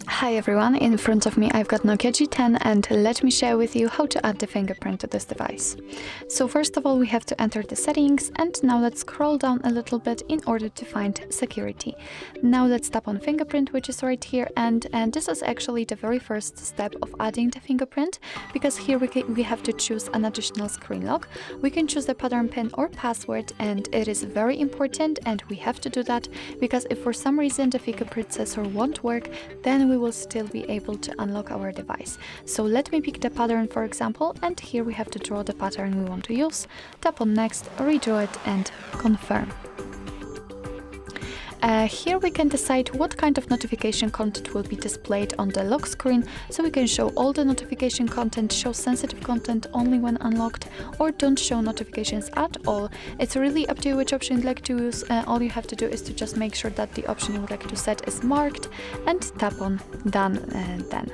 Hi everyone, in front of me I've got NOKIA G10 and let me share with you how to add the fingerprint to this device. So first of all we have to enter the settings, and now let's scroll down a little bit in order to find security. Now let's tap on fingerprint, which is right here, and this is actually the very first step of adding the fingerprint, because here we have to choose an additional screen lock. We can choose the pattern pin or password, and it is very important and we have to do that, because if for some reason the fingerprint sensor won't work, then we will still be able to unlock our device. So let me pick the pattern, for example, and here we have to draw the pattern we want to use. Tap on next, redraw it and confirm. Here we can decide what kind of notification content will be displayed on the lock screen, so we can show all the notification content, show sensitive content only when unlocked, or don't show notifications at all. It's really up to you which option you'd like to use. All you have to do is to just make sure that the option you would like to set is marked and tap on done then.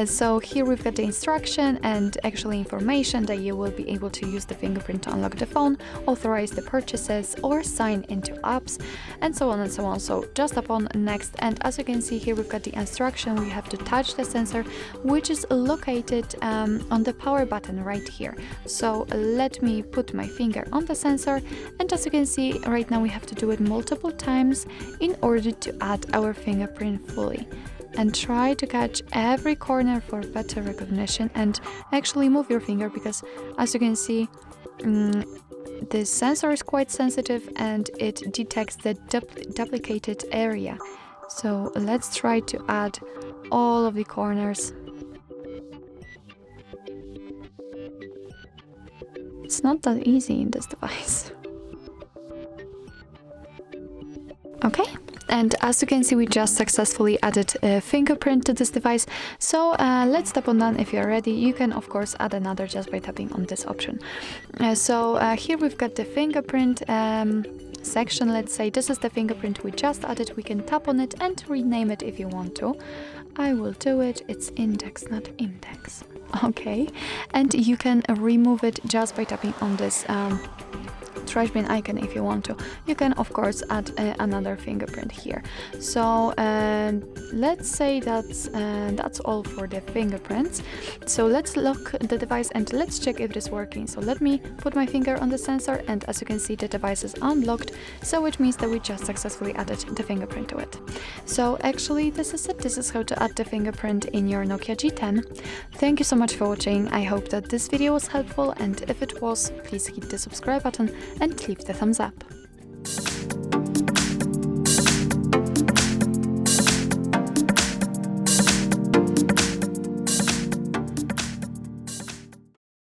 So here we've got the instruction and actually information that you will be able to use the fingerprint to unlock the phone, authorize the purchases or sign into apps, and so on and so on. So just tap on next, and as you can see here we've got the instruction. We have to touch the sensor, which is located on the power button right here. So let me put my finger on the sensor, and as you can see right now we have to do it multiple times in order to add our fingerprint fully. And try to catch every corner for better recognition, and actually move your finger, because as you can see this sensor is quite sensitive and it detects the duplicated area. So let's try to add all of the corners. It's not that easy in this device. Okay, and as you can see we just successfully added a fingerprint to this device. So let's tap on done if you're ready. You can of course add another just by tapping on this option. Here we've got the fingerprint section. Let's say this is the fingerprint we just added. We can tap on it and rename it if you want to. I will do it. It's index, not index. Okay, and you can remove it just by tapping on this trash bin icon if you want to. You can of course add another fingerprint here. So let's say that's all for the fingerprints. So let's lock the device and let's check if it is working. So let me put my finger on the sensor, and as you can see the device is unlocked, so it means that we just successfully added the fingerprint to it. So actually this is it. This is how to add the fingerprint in your NOKIA G10. Thank you so much for watching. I hope that this video was helpful, and if it was, please hit the subscribe button and leave the thumbs up.